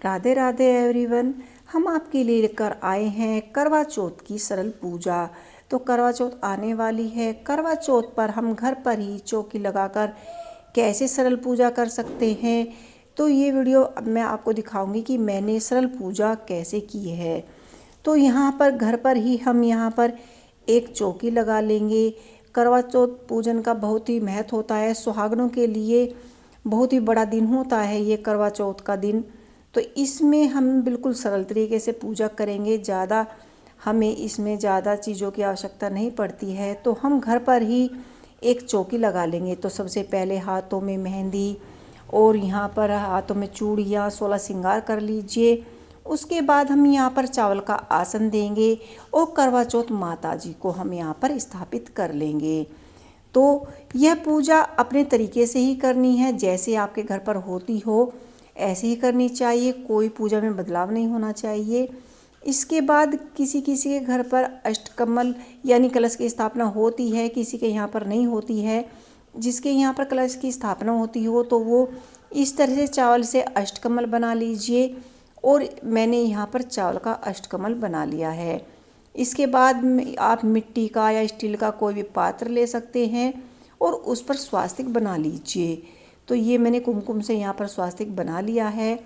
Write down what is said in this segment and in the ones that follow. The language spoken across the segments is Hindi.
राधे राधे एवरीवन। हम आपके लिए लेकर आए हैं करवा चौथ की सरल पूजा। तो करवा चौथ आने वाली है। करवा चौथ पर हम घर पर ही चौकी लगाकर कैसे सरल पूजा कर सकते हैं, तो ये वीडियो अब मैं आपको दिखाऊंगी कि मैंने सरल पूजा कैसे की है। तो यहाँ पर घर पर ही हम यहाँ पर एक चौकी लगा लेंगे। करवा चौथ पूजन का बहुत ही महत्व होता है। सुहागनों के लिए बहुत ही बड़ा दिन होता है ये करवा चौथ का दिन। तो इसमें हम बिल्कुल सरल तरीके से पूजा करेंगे। हमें इसमें ज़्यादा चीज़ों की आवश्यकता नहीं पड़ती है। तो हम घर पर ही एक चौकी लगा लेंगे। तो सबसे पहले हाथों में मेहंदी और यहाँ पर हाथों में चूड़ियाँ 16 श्रृंगार कर लीजिए। उसके बाद हम यहाँ पर चावल का आसन देंगे और करवा चौथ माता जी को हम यहाँ पर स्थापित कर लेंगे। तो यह पूजा अपने तरीके से ही करनी है, जैसे आपके घर पर होती हो ऐसे ही करनी चाहिए। कोई पूजा में बदलाव नहीं होना चाहिए। इसके बाद किसी किसी के घर पर अष्टकमल यानी कलश की स्थापना होती है, किसी के यहाँ पर नहीं होती है। जिसके यहाँ पर कलश की स्थापना होती हो तो वो इस तरह से चावल से अष्टकमल बना लीजिए। और मैंने यहाँ पर चावल का अष्टकमल बना लिया है। इसके बाद आप मिट्टी का या स्टील का कोई भी पात्र ले सकते हैं और उस पर स्वास्तिक बना लीजिए। तो ये मैंने कुमकुम से यहाँ पर स्वास्तिक बना लिया है।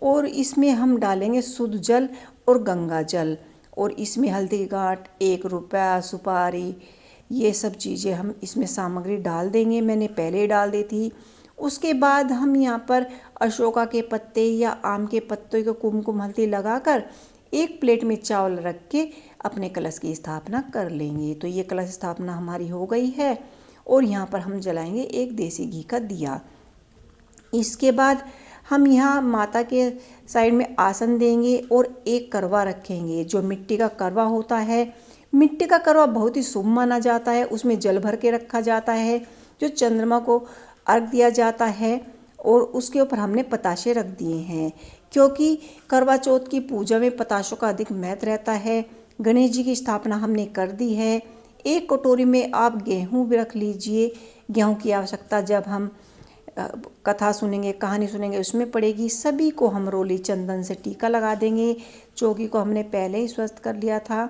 और इसमें हम डालेंगे शुद्ध जल और गंगा जल, और इसमें हल्दी गांठ, 1 रुपया, सुपारी, ये सब चीज़ें हम इसमें सामग्री डाल देंगे। मैंने पहले ही डाल दी थी। उसके बाद हम यहाँ पर अशोका के पत्ते या आम के पत्तों को कुमकुम हल्दी लगाकर एक प्लेट में चावल रख के अपने कलश की स्थापना कर लेंगे। तो ये कलश स्थापना हमारी हो गई है। और यहाँ पर हम जलाएंगे एक देसी घी का दिया। इसके बाद हम यहाँ माता के साइड में आसन देंगे और एक करवा रखेंगे, जो मिट्टी का करवा होता है। मिट्टी का करवा बहुत ही शुभ माना जाता है। उसमें जल भर के रखा जाता है, जो चंद्रमा को अर्घ दिया जाता है। और उसके ऊपर हमने पताशे रख दिए हैं, क्योंकि करवा चौथ की पूजा में पताशों का अधिक महत्व रहता है। गणेश जी की स्थापना हमने कर दी है। एक कटोरी में आप गेहूँ भी रख लीजिए। गेहूँ की आवश्यकता जब हम कथा सुनेंगे, कहानी सुनेंगे, उसमें पड़ेगी। सभी को हम रोली चंदन से टीका लगा देंगे। चौकी को हमने पहले ही स्वस्थ कर लिया था।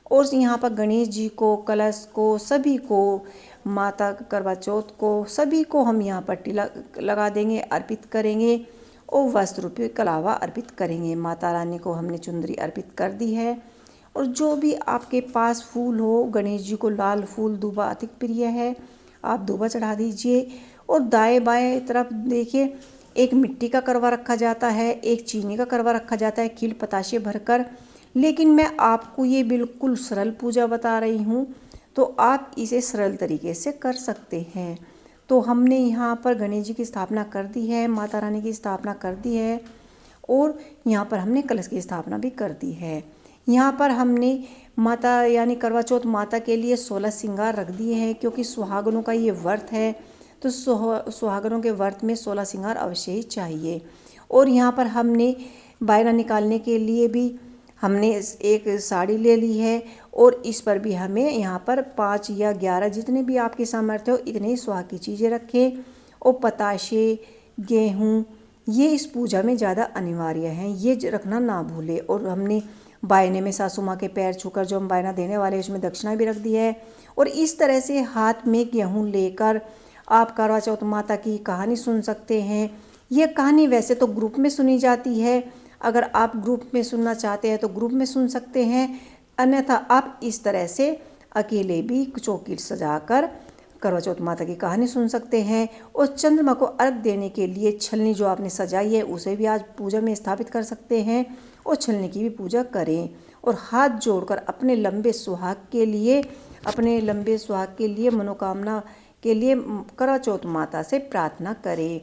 और यहाँ पर गणेश जी को, कलश को, सभी को, माता करवा चौथ को, सभी को हम यहाँ पर तिलक लगा देंगे, अर्पित करेंगे। और वस्त्र रूपी कलावा अर्पित करेंगे। माता रानी को हमने चुंदरी अर्पित कर दी है। और जो भी आपके पास फूल हो, गणेश जी को लाल फूल दूबा अधिक प्रिय है, आप दूबा चढ़ा दीजिए। और दाएं बाएं तरफ देखिए, एक मिट्टी का करवा रखा जाता है, एक चीनी का करवा रखा जाता है, खील पताशे भरकर। लेकिन मैं आपको ये बिल्कुल सरल पूजा बता रही हूँ, तो आप इसे सरल तरीके से कर सकते हैं। तो हमने यहाँ पर गणेश जी की स्थापना कर दी है, माता रानी की स्थापना कर दी है, और यहाँ पर हमने कलश की स्थापना भी कर दी है। यहाँ पर हमने माता यानी करवा चौथ माता के लिए 16 श्रृंगार रख दिए हैं, क्योंकि सुहागनों का ये व्रत है। तो सुहागनों के व्रत में 16 श्रृंगार अवश्य ही चाहिए। और यहाँ पर हमने बायना निकालने के लिए भी हमने एक साड़ी ले ली है। और इस पर भी हमें यहाँ पर 5 या 11 जितने भी आपके सामर्थ्य हो इतने ही सुहाग की चीज़ें रखें। और पताशे, गेहूँ, ये इस पूजा में ज़्यादा अनिवार्य हैं, ये रखना ना भूले। और हमने बायने में सासू माँ के पैर छूकर जो हम बायना देने वाले हैं उसमें दक्षिणा भी रख दी है। और इस तरह से हाथ में गेहूँ लेकर आप करवा चौथ माता की कहानी सुन सकते हैं। ये कहानी वैसे तो ग्रुप में सुनी जाती है। अगर आप ग्रुप में सुनना चाहते हैं तो ग्रुप में सुन सकते हैं, अन्यथा आप इस तरह से अकेले भी चौकी सजाकर करवा चौथ माता की कहानी सुन सकते हैं। और चंद्रमा को अर्घ देने के लिए छलनी जो आपने सजाई है उसे भी आज पूजा में स्थापित कर सकते हैं, और छलनी की भी पूजा करें। और हाथ जोड़कर अपने लंबे सुहाग के लिए मनोकामना के लिए करवा चौथ माता से प्रार्थना करें।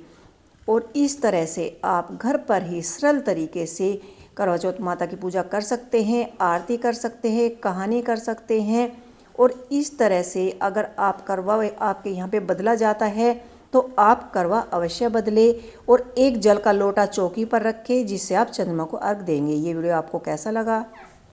और इस तरह से आप घर पर ही सरल तरीके से करवा चौथ माता की पूजा कर सकते हैं, आरती कर सकते हैं, कहानी कर सकते हैं। और इस तरह से अगर आप करवा आपके यहाँ पे बदला जाता है तो आप करवा अवश्य बदले। और एक जल का लोटा चौकी पर रखें, जिससे आप चंद्रमा को अर्घ देंगे। ये वीडियो आपको कैसा लगा?